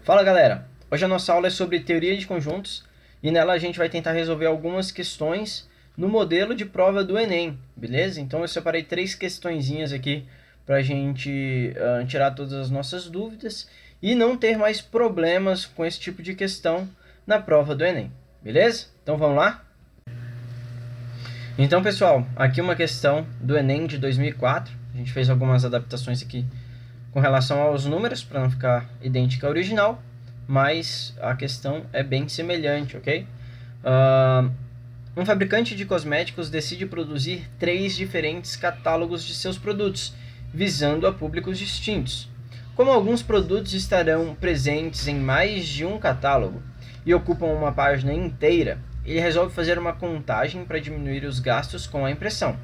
Fala galera, hoje a nossa aula é sobre teoria de conjuntos e nela a gente vai tentar resolver algumas questões no modelo de prova do Enem, beleza? Então eu separei 3 questõezinhas aqui para a gente tirar todas as nossas dúvidas e não ter mais problemas com esse tipo de questão na prova do Enem, beleza? Então vamos lá? Então pessoal, aqui uma questão do Enem de 2004, a gente fez algumas adaptações aqui com relação aos números, para não ficar idêntica ao original, mas a questão é bem semelhante, ok? Um fabricante de cosméticos decide produzir 3 diferentes catálogos de seus produtos, visando a públicos distintos. Como alguns produtos estarão presentes em mais de um catálogo e ocupam uma página inteira, ele resolve fazer uma contagem para diminuir os gastos com a impressão.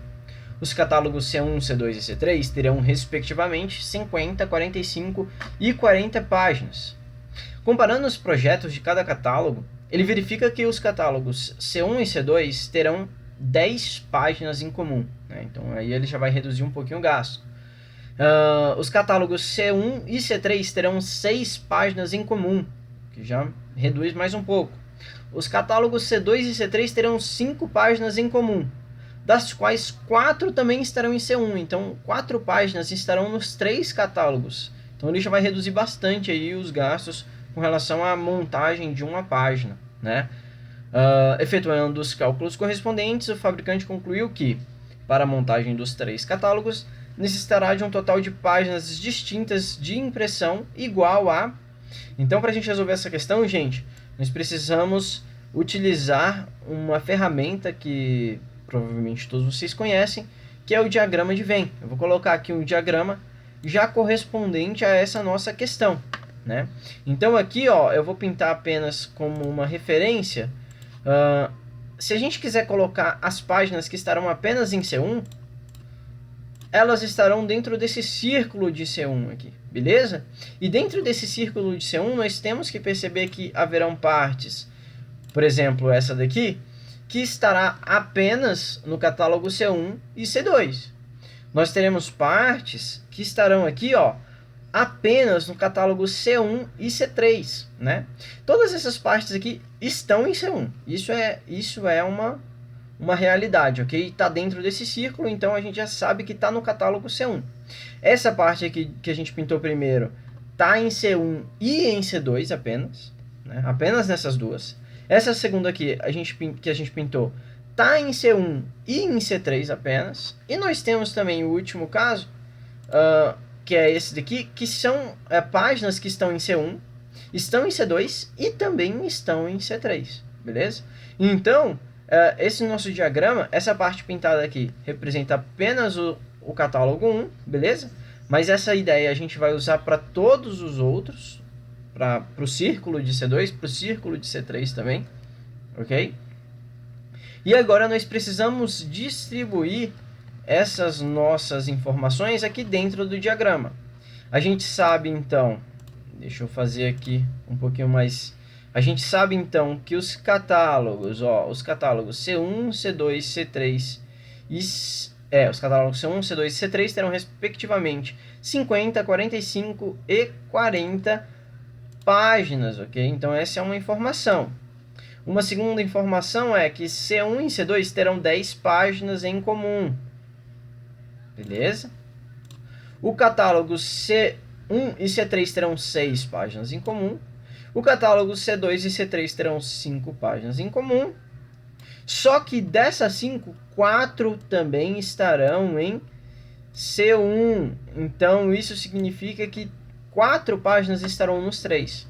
Os catálogos C1, C2 e C3 terão, respectivamente, 50, 45 e 40 páginas. Comparando os projetos de cada catálogo, ele verifica que os catálogos C1 e C2 terão 10 páginas em comum, né? Então aí ele já vai reduzir um pouquinho o gasto. Os catálogos C1 e C3 terão 6 páginas em comum, que já reduz mais um pouco. Os catálogos C2 e C3 terão 5 páginas em comum, das quais 4 também estarão em C1, então 4 páginas estarão nos 3 catálogos. Então ele já vai reduzir bastante aí os gastos com relação à montagem de uma página, né? Efetuando os cálculos correspondentes, o fabricante concluiu que, para a montagem dos 3 catálogos, necessitará de um total de páginas distintas de impressão igual a... Então, para a gente resolver essa questão, gente, nós precisamos utilizar uma ferramenta que provavelmente todos vocês conhecem, que é o diagrama de Venn. Eu vou colocar aqui um diagrama já correspondente a essa nossa questão, né? Então aqui, ó, eu vou pintar apenas como uma referência. Se a gente quiser colocar as páginas que estarão apenas em C1, elas estarão dentro desse círculo de C1 aqui, beleza? E dentro desse círculo de C1, nós temos que perceber que haverão partes, por exemplo, essa daqui, que estará apenas no catálogo C1 e C2. Nós teremos partes que estarão aqui, ó, apenas no catálogo C1 e C3, né? Todas essas partes aqui estão em C1. Isso é uma realidade, ok? Está dentro desse círculo, então a gente já sabe que está no catálogo C1. Essa parte aqui que a gente pintou primeiro está em C1 e em C2 apenas, né? Apenas nessas duas. Essa segunda aqui que a gente pintou está em C1 e em C3 apenas. E nós temos também o último caso, que é esse daqui, que são páginas que estão em C1, estão em C2 e também estão em C3, beleza? Então, esse nosso diagrama, essa parte pintada aqui, representa apenas o catálogo 1, beleza? Mas essa ideia a gente vai usar para todos os outros, para o círculo de C2, para o círculo de C3 também, ok? E agora nós precisamos distribuir essas nossas informações aqui dentro do diagrama. A gente sabe então, deixa eu fazer aqui um pouquinho mais... A gente sabe então que os catálogos, ó, os catálogos C1, C2, C3 e... os catálogos C1, C2 e C3 terão respectivamente 50, 45 e 40 páginas, ok? Então essa é uma informação. Uma segunda informação é que C1 e C2 terão 10 páginas em comum, beleza? O catálogo C1 e C3 terão 6 páginas em comum. O catálogo C2 e C3 terão 5 páginas em comum. Só que dessas 5, 4 também estarão em C1. Então isso significa que 4 páginas estarão nos 3.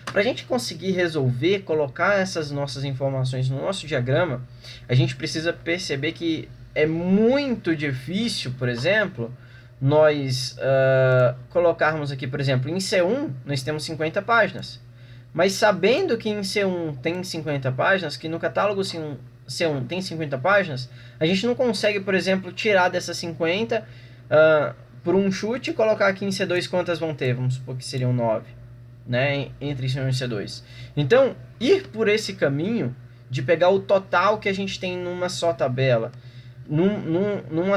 Para a gente conseguir resolver, colocar essas nossas informações no nosso diagrama, a gente precisa perceber que é muito difícil, por exemplo, nós colocarmos aqui, por exemplo, em C1 nós temos 50 páginas. Mas sabendo que em C1 tem 50 páginas, que no catálogo C1 tem 50 páginas, a gente não consegue, por exemplo, tirar dessas 50 por um chute e colocar aqui em C2 quantas vão ter. Vamos supor que seriam 9, né, entre C1 e C2. Então, ir por esse caminho de pegar o total que a gente tem numa só tabela, num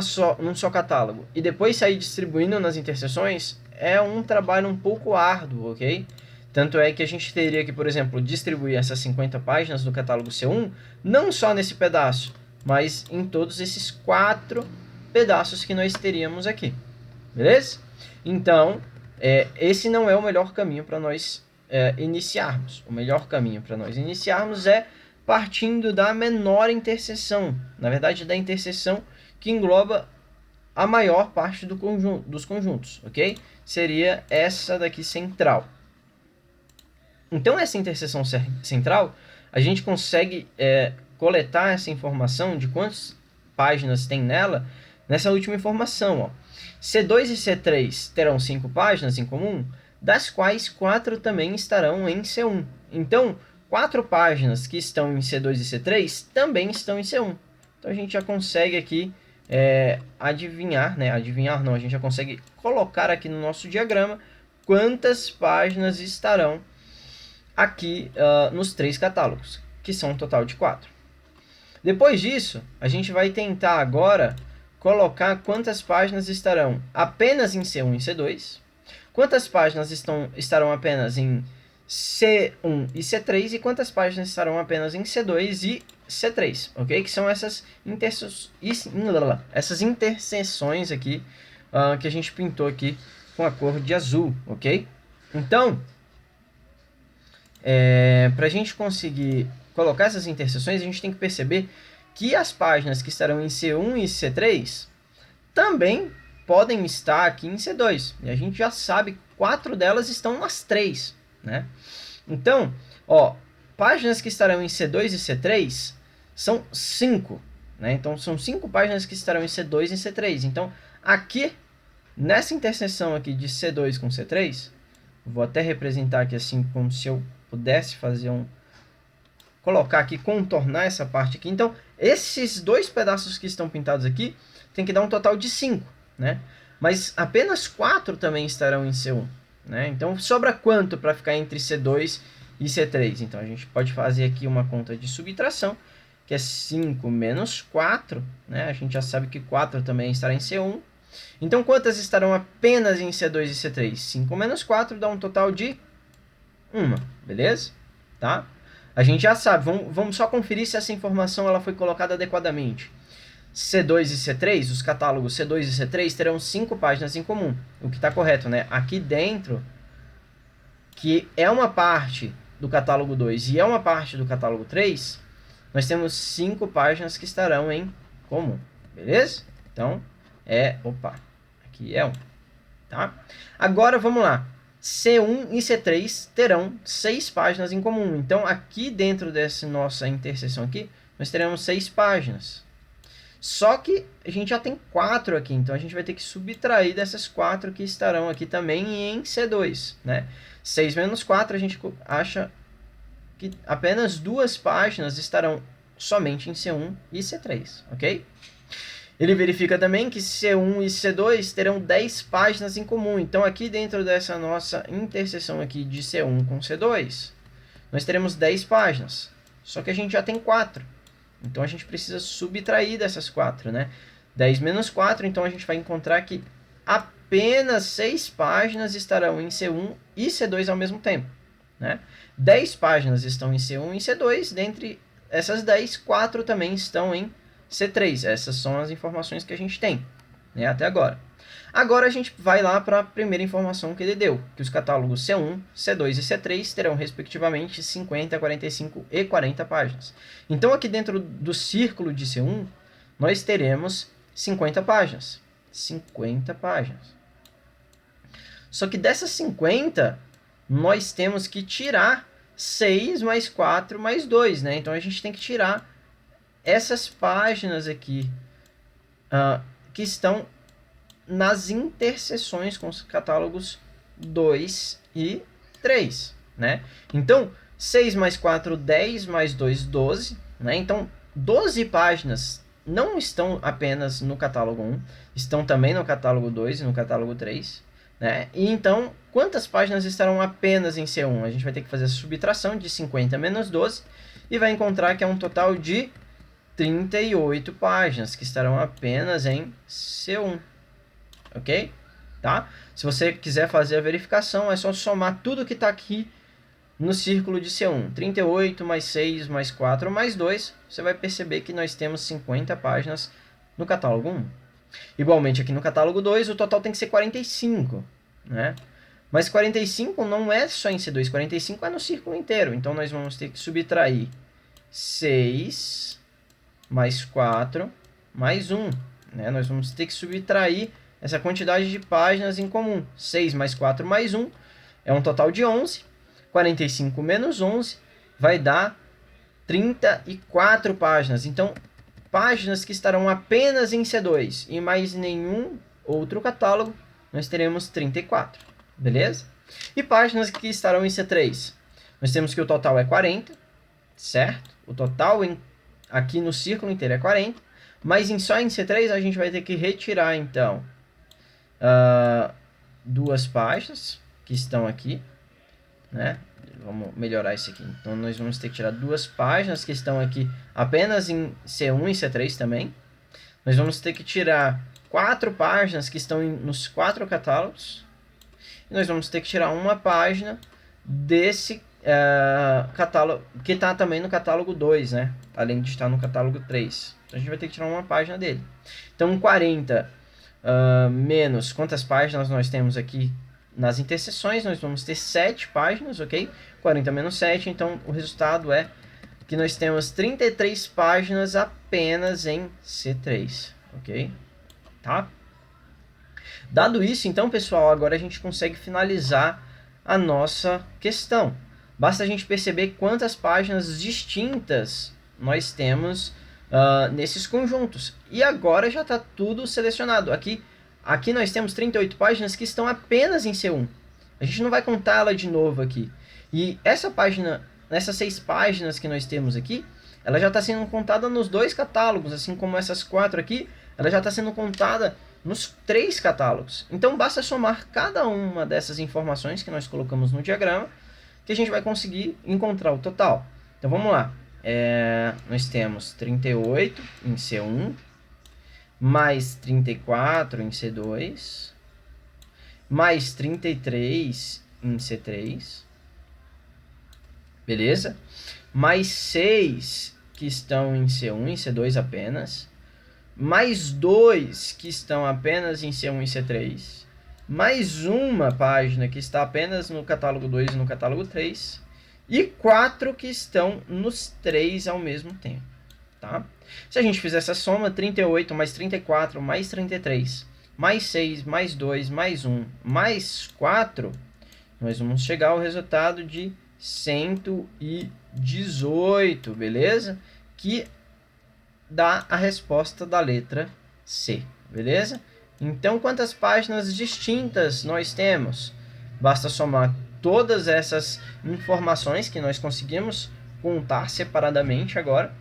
só catálogo, e depois sair distribuindo nas interseções, é um trabalho um pouco árduo, ok? Tanto é que a gente teria que, por exemplo, distribuir essas 50 páginas do catálogo C1, não só nesse pedaço, mas em todos esses 4 pedaços que nós teríamos aqui. Beleza? Então, esse não é o melhor caminho para nós iniciarmos. O melhor caminho para nós iniciarmos é partindo da menor interseção. Na verdade, da interseção que engloba a maior parte dos conjuntos, ok? Seria essa daqui central. Então, essa interseção central, a gente consegue coletar essa informação de quantas páginas tem nela, nessa última informação. Ó. C2 e C3 terão 5 páginas em comum, das quais 4 também estarão em C1. Então, 4 páginas que estão em C2 e C3 também estão em C1. Então, a gente já consegue aqui adivinhar, né? Adivinhar não, a gente já consegue colocar aqui no nosso diagrama quantas páginas estarão aqui nos 3 catálogos, que são um total de 4. Depois disso, a gente vai tentar agora colocar quantas páginas estarão apenas em C1 e C2, quantas páginas estarão apenas em C1 e C3 e quantas páginas estarão apenas em C2 e C3, ok? Que são essas interseções aqui que a gente pintou aqui com a cor de azul, ok? Então, para a gente conseguir colocar essas interseções, a gente tem que perceber que as páginas que estarão em C1 e C3 também podem estar aqui em C2. E a gente já sabe que 4 delas estão nas 3, né? Então, páginas que estarão em C2 e C3 são 5, né? Então, são 5 páginas que estarão em C2 e C3. Então, aqui, nessa interseção aqui de C2 com C3, vou até representar aqui assim, como se eu pudesse fazer colocar aqui, contornar essa parte aqui. Então, esses 2 pedaços que estão pintados aqui, tem que dar um total de 5, né? Mas apenas 4 também estarão em C1, né? Então, sobra quanto para ficar entre C2 e C3? Então, a gente pode fazer aqui uma conta de subtração, que é 5 menos 4, né? A gente já sabe que 4 também estará em C1. Então, quantas estarão apenas em C2 e C3? 5 menos 4 dá um total de 1, beleza? Tá? A gente já sabe, vamos só conferir se essa informação ela foi colocada adequadamente. C2 e C3, os catálogos C2 e C3 terão 5 páginas em comum, o que está correto, né? Aqui dentro, que é uma parte do catálogo 2 e é uma parte do catálogo 3, nós temos 5 páginas que estarão em comum, beleza? Então, aqui é 1, tá? Agora, vamos lá. C1 e C3 terão 6 páginas em comum. Então, aqui dentro dessa nossa interseção aqui, nós teremos 6 páginas. Só que a gente já tem 4 aqui, então a gente vai ter que subtrair dessas 4 que estarão aqui também em C2, né? 6 menos 4, a gente acha que apenas 2 páginas estarão somente em C1 e C3, ok? Ele verifica também que C1 e C2 terão 10 páginas em comum. Então, aqui dentro dessa nossa interseção aqui de C1 com C2, nós teremos 10 páginas. Só que a gente já tem 4. Então, a gente precisa subtrair dessas 4, né? 10 menos 4, então a gente vai encontrar que apenas 6 páginas estarão em C1 e C2 ao mesmo tempo, né? 10 páginas estão em C1 e C2. Dentre essas 10, 4 também estão em C3, essas são as informações que a gente tem, né, até agora. Agora a gente vai lá para a primeira informação que ele deu, que os catálogos C1, C2 e C3 terão respectivamente 50, 45 e 40 páginas. Então aqui dentro do círculo de C1, nós teremos 50 páginas. 50 páginas. Só que dessas 50, nós temos que tirar 6 mais 4 mais 2, né? Então a gente tem que tirar essas páginas aqui que estão nas interseções com os catálogos 2 e 3, né? Então, 6 mais 4, 10 mais 2, 12, né? Então, 12 páginas não estão apenas no catálogo 1, estão também no catálogo 2 e no catálogo 3, né? E então, quantas páginas estarão apenas em C1? A gente vai ter que fazer a subtração de 50 menos 12 e vai encontrar que é um total de 38 páginas que estarão apenas em C1, ok? Tá? Se você quiser fazer a verificação, é só somar tudo que está aqui no círculo de C1. 38 mais 6 mais 4 mais 2, você vai perceber que nós temos 50 páginas no catálogo 1. Igualmente aqui no catálogo 2, o total tem que ser 45, né? Mas 45 não é só em C2, 45 é no círculo inteiro. Então nós vamos ter que subtrair 6 mais 4 mais 1. Né? Nós vamos ter que subtrair essa quantidade de páginas em comum. 6 mais 4 mais 1 é um total de 11. 45 menos 11 vai dar 34 páginas. Então, páginas que estarão apenas em C2 e mais nenhum outro catálogo, nós teremos 34, beleza? E páginas que estarão em C3, nós temos que o total é 40, certo? O total aqui no círculo inteiro é 40, mas só em C3 a gente vai ter que retirar, então, duas páginas que estão aqui, né? Vamos melhorar isso aqui. Então, nós vamos ter que tirar duas páginas que estão aqui apenas em C1 e C3 também. Nós vamos ter que tirar 4 páginas que estão nos 4 catálogos. E nós vamos ter que tirar uma página desse catálogo, que está também no catálogo 2, né? Além de estar no catálogo 3. Então, a gente vai ter que tirar uma página dele. Então, 40 menos quantas páginas nós temos aqui nas interseções, nós vamos ter 7 páginas, ok? 40 menos 7, então o resultado é que nós temos 33 páginas apenas em C3, ok? Tá? Dado isso, então, pessoal, agora a gente consegue finalizar a nossa questão. Basta a gente perceber quantas páginas distintas nós temos nesses conjuntos. E agora já está tudo selecionado. Aqui nós temos 38 páginas que estão apenas em C1. A gente não vai contar ela de novo aqui. E essa página, essas 6 páginas que nós temos aqui, ela já está sendo contada nos 2 catálogos, assim como essas 4 aqui, ela já está sendo contada nos 3 catálogos. Então basta somar cada uma dessas informações que nós colocamos no diagrama, que a gente vai conseguir encontrar o total. Então vamos lá. Nós temos 38 em C1, mais 34 em C2, mais 33 em C3, beleza? Mais 6 que estão em C1 e C2 apenas, mais 2 que estão apenas em C1 e C3, mais uma página que está apenas no catálogo 2 e no catálogo 3, e 4 que estão nos 3 ao mesmo tempo. Tá? Se a gente fizer essa soma, 38 mais 34 mais 33, mais 6, mais 2, mais 1, mais 4, nós vamos chegar ao resultado de 118, beleza? Que dá a resposta da letra C, beleza? Então, quantas páginas distintas nós temos? Basta somar todas essas informações que nós conseguimos contar separadamente agora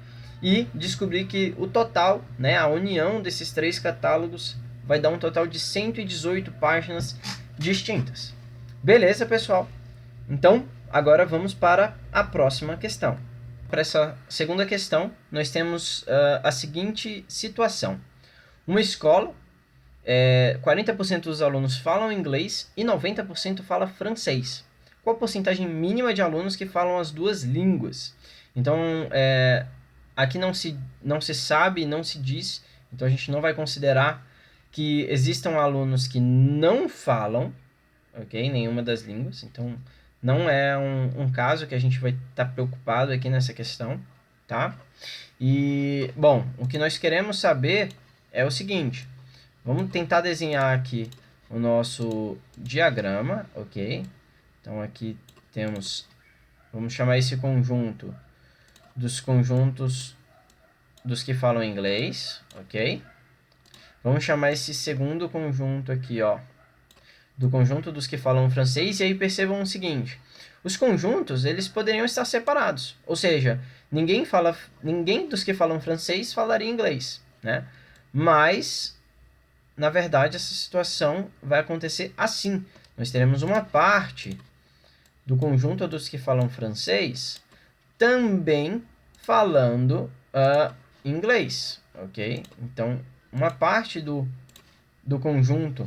e descobrir que o total, né, a união desses 3 catálogos vai dar um total de 118 páginas distintas. Beleza, pessoal? Então, agora vamos para a próxima questão. Para essa segunda questão, nós temos a seguinte situação. Uma escola, 40% dos alunos falam inglês e 90% fala francês. Qual a porcentagem mínima de alunos que falam as duas línguas? Então, aqui não se sabe, não se diz, então a gente não vai considerar que existam alunos que não falam, ok, nenhuma das línguas, então não é um caso que a gente vai estar preocupado aqui nessa questão, tá? E, bom, o que nós queremos saber é o seguinte, vamos tentar desenhar aqui o nosso diagrama, ok? Então aqui temos, vamos chamar esse conjunto dos conjuntos dos que falam inglês, ok? Vamos chamar esse segundo conjunto aqui, ó, do conjunto dos que falam francês, e aí percebam o seguinte, os conjuntos, eles poderiam estar separados, ou seja, ninguém dos que falam francês falaria inglês, né? Mas, na verdade, essa situação vai acontecer assim, nós teremos uma parte do conjunto dos que falam francês também falando inglês, ok? Então, uma parte do conjunto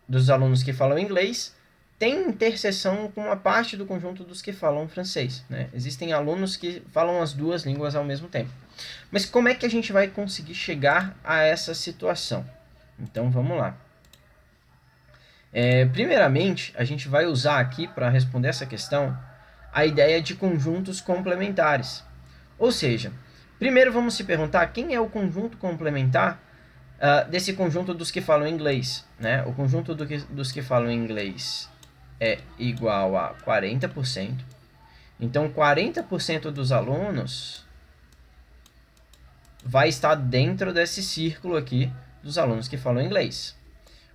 dos alunos que falam inglês tem interseção com uma parte do conjunto dos que falam francês, né? Existem alunos que falam as duas línguas ao mesmo tempo. Mas como é que a gente vai conseguir chegar a essa situação? Então, vamos lá. Primeiramente, a gente vai usar aqui, para responder essa questão, a ideia de conjuntos complementares. Ou seja, primeiro vamos se perguntar quem é o conjunto complementar desse conjunto dos que falam inglês, né? O conjunto dos que falam inglês é igual a 40%. Então, 40% dos alunos vai estar dentro desse círculo aqui dos alunos que falam inglês.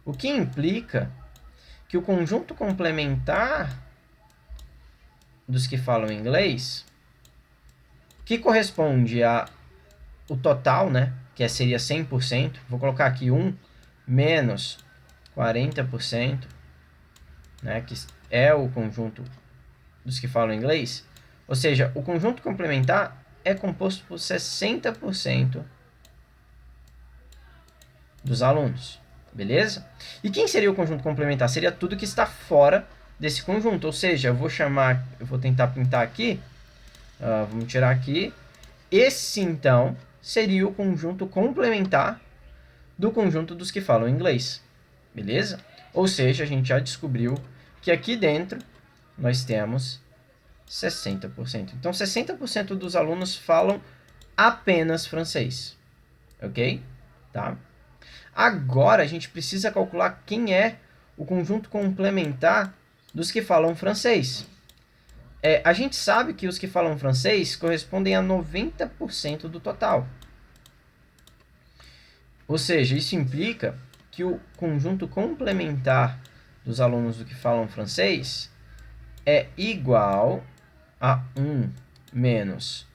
O que implica que o conjunto complementar dos que falam inglês, que corresponde a o total, né, que seria 100%, vou colocar aqui 1 menos 40%, né, que é o conjunto dos que falam inglês, ou seja, o conjunto complementar é composto por 60% dos alunos, beleza? E quem seria o conjunto complementar? Seria tudo que está fora desse conjunto, ou seja, eu vou tentar pintar aqui, vamos tirar aqui, esse então seria o conjunto complementar do conjunto dos que falam inglês, beleza? Ou seja, a gente já descobriu que aqui dentro nós temos 60%. Então, 60% dos alunos falam apenas francês, ok? Tá? Agora, a gente precisa calcular quem é o conjunto complementar dos que falam francês. A gente sabe que os que falam francês correspondem a 90% do total. Ou seja, isso implica que o conjunto complementar dos alunos do que falam francês é igual a 1 menos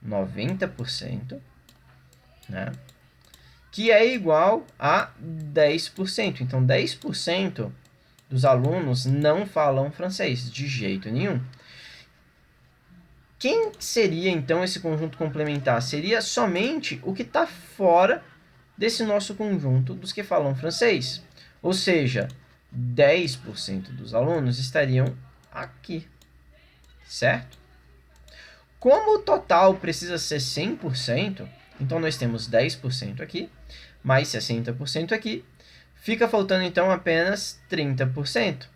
90%, né? Que é igual a 10%. Então, 10% dos alunos não falam francês, de jeito nenhum. Quem seria, então, esse conjunto complementar? Seria somente o que está fora desse nosso conjunto dos que falam francês. Ou seja, 10% dos alunos estariam aqui, certo? Como o total precisa ser 100%, então nós temos 10% aqui, mais 60% aqui, fica faltando então apenas 30%,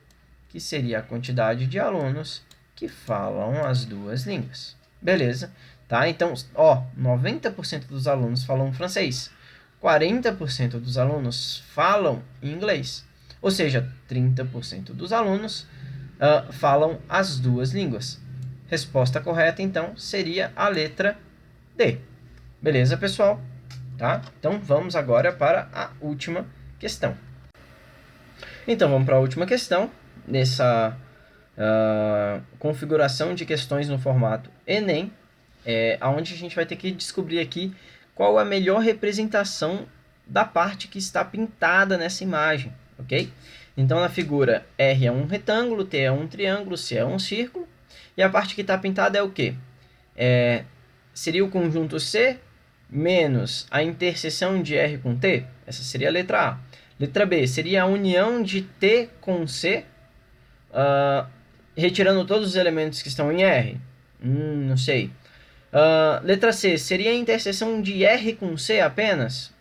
que seria a quantidade de alunos que falam as duas línguas. Beleza? Tá? Então, 90% dos alunos falam francês, 40% dos alunos falam inglês, ou seja, 30% dos alunos falam as duas línguas. Resposta correta, então, seria a letra D. Beleza, pessoal? Tá? Então, vamos agora para a última questão. Então, vamos para a última questão, nessa configuração de questões no formato Enem, onde a gente vai ter que descobrir aqui qual a melhor representação da parte que está pintada nessa imagem, ok? Então, na figura, R é um retângulo, T é um triângulo, C é um círculo, e a parte que está pintada é o quê? Seria o conjunto C menos a interseção de R com T? Essa seria a letra A. Letra B seria a união de T com C, retirando todos os elementos que estão em R? Não sei. Letra C seria a interseção de R com C apenas?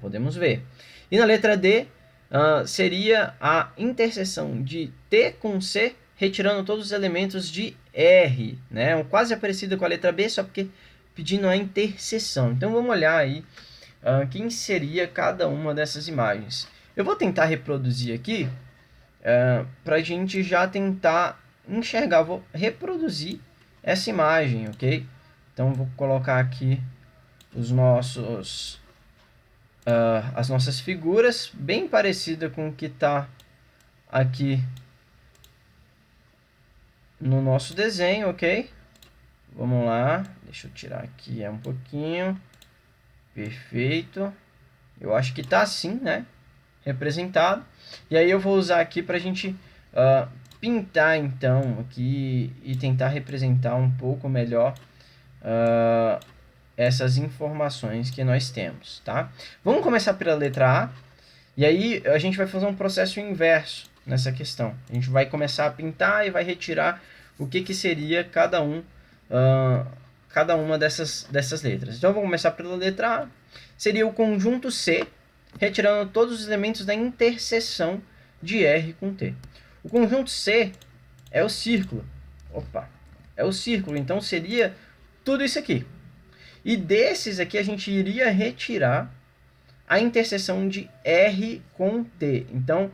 Podemos ver. E na letra D seria a interseção de T com C, retirando todos os elementos de R, né? Quase parecida com a letra B, só porque pedindo a interseção. Então, vamos olhar aí quem seria cada uma dessas imagens. Eu vou tentar reproduzir aqui, para a gente já tentar enxergar. Vou reproduzir essa imagem, ok? Então, vou colocar aqui as nossas figuras, bem parecida com o que está aqui no nosso desenho, ok? Vamos lá, deixa eu tirar aqui um pouquinho. Perfeito. Eu acho que está assim, né? Representado. E aí eu vou usar aqui para a gente pintar, então, aqui e tentar representar um pouco melhor essas informações que nós temos, tá? Vamos começar pela letra A. E aí a gente vai fazer um processo inverso. nessa questão. A gente vai começar a pintar e vai retirar o que seria cada uma dessas letras. Então, eu vou começar pela letra A. Seria o conjunto C, retirando todos os elementos da interseção de R com T. O conjunto C é o círculo. Opa, é o círculo. Então, seria tudo isso aqui. E desses aqui, a gente iria retirar a interseção de R com T. Então,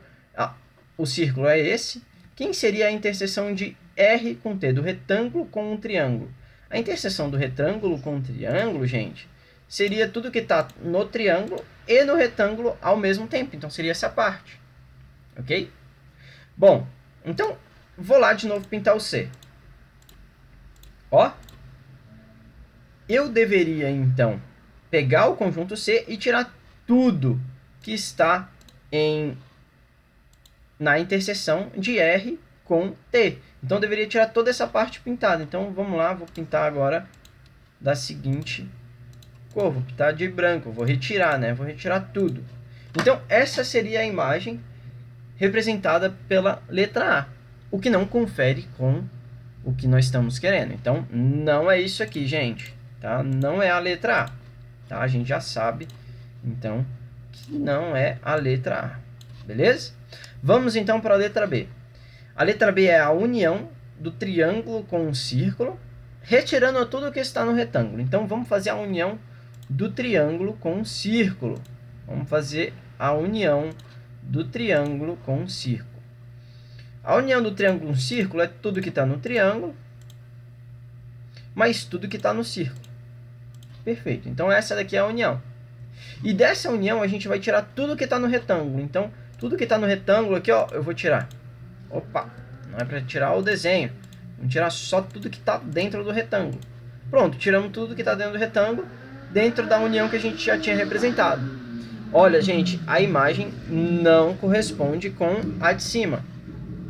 o círculo é esse. Quem seria a interseção de R com T? Do retângulo com um triângulo. A interseção do retângulo com o triângulo, gente, seria tudo que está no triângulo e no retângulo ao mesmo tempo. Então, seria essa parte. Ok? Bom, então, vou lá de novo pintar o C. Ó. Eu deveria, então, pegar o conjunto C e tirar tudo que está na interseção de R com T. Então, eu deveria tirar toda essa parte pintada. Então, vamos lá, vou pintar agora da seguinte cor. Vou pintar de branco, vou retirar, né? Vou retirar tudo. Então, essa seria a imagem representada pela letra A, o que não confere com o que nós estamos querendo. Então, não é isso aqui, gente, tá? Não é a letra A, tá? A gente já sabe, então, que não é a letra A, beleza? Vamos, então, para a letra B. A letra B é a união do triângulo com o círculo, retirando tudo que está no retângulo. Então, vamos fazer a união do triângulo com o círculo. Vamos fazer a união do triângulo com o círculo. A união do triângulo com o círculo é tudo que está no triângulo, mais tudo que está no círculo. Perfeito. Então, essa daqui é a união. E dessa união, a gente vai tirar tudo que está no retângulo. Então, tudo que está no retângulo aqui, ó, eu vou tirar. Opa, não é para tirar o desenho. Vamos tirar só tudo que está dentro do retângulo. Pronto, tiramos tudo que está dentro do retângulo, dentro da união que a gente já tinha representado. Olha, gente, a imagem não corresponde com a de cima.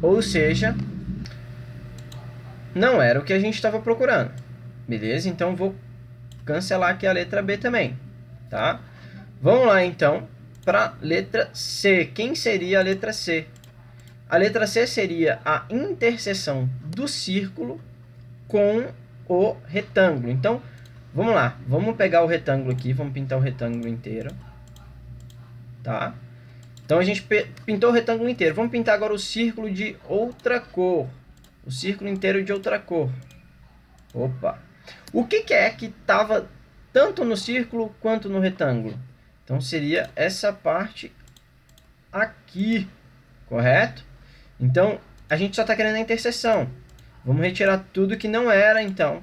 Ou seja, não era o que a gente estava procurando. Beleza? Então, vou cancelar aqui a letra B também. Tá? Vamos lá, então, para a letra C. Quem seria a letra C? A letra C seria a interseção do círculo com o retângulo. Então, vamos lá. Vamos pegar o retângulo aqui. Vamos pintar o retângulo inteiro. Tá? Então, a gente pintou o retângulo inteiro. Vamos pintar agora o círculo de outra cor. O círculo inteiro de outra cor. Opa! O que é que estava tanto no círculo quanto no retângulo? Então, seria essa parte aqui. Correto? Então, a gente só está querendo a interseção. Vamos retirar tudo que não era, então.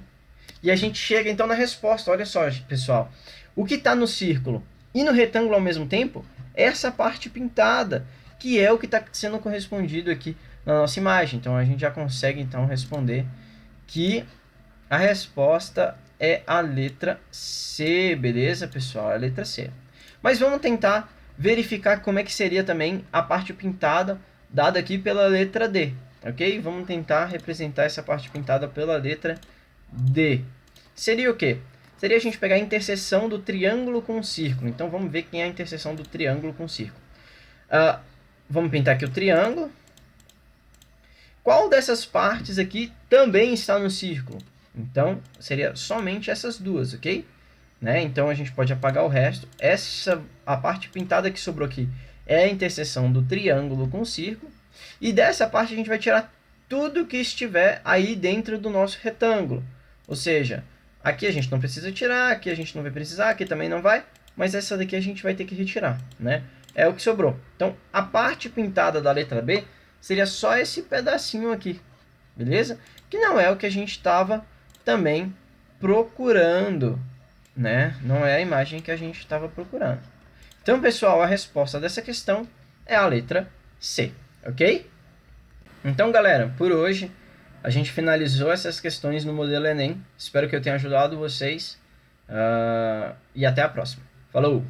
E a gente chega, então, na resposta. Olha só, pessoal. O que está no círculo e no retângulo ao mesmo tempo é essa parte pintada, que é o que está sendo correspondido aqui na nossa imagem. Então, a gente já consegue, então, responder que a resposta é a letra C. Beleza, pessoal? É a letra C. Mas vamos tentar verificar como é que seria também a parte pintada dada aqui pela letra D, ok? Vamos tentar representar essa parte pintada pela letra D. Seria o quê? Seria a gente pegar a interseção do triângulo com o círculo. Então, vamos ver quem é a interseção do triângulo com o círculo. Vamos pintar aqui o triângulo. Qual dessas partes aqui também está no círculo? Então, seria somente essas duas, ok? Né? Então, a gente pode apagar o resto. A parte pintada que sobrou aqui é a interseção do triângulo com o círculo. E dessa parte a gente vai tirar tudo que estiver aí dentro do nosso retângulo. Ou seja, aqui a gente não precisa tirar, aqui a gente não vai precisar, aqui também não vai. Mas essa daqui a gente vai ter que retirar, né? É o que sobrou. Então, a parte pintada da letra B seria só esse pedacinho aqui. Beleza? Que não é o que a gente estava também procurando, né? Não é a imagem que a gente estava procurando. Então, pessoal, a resposta dessa questão é a letra C, ok? Então, galera, por hoje a gente finalizou essas questões no modelo Enem. Espero que eu tenha ajudado vocês e até a próxima. Falou!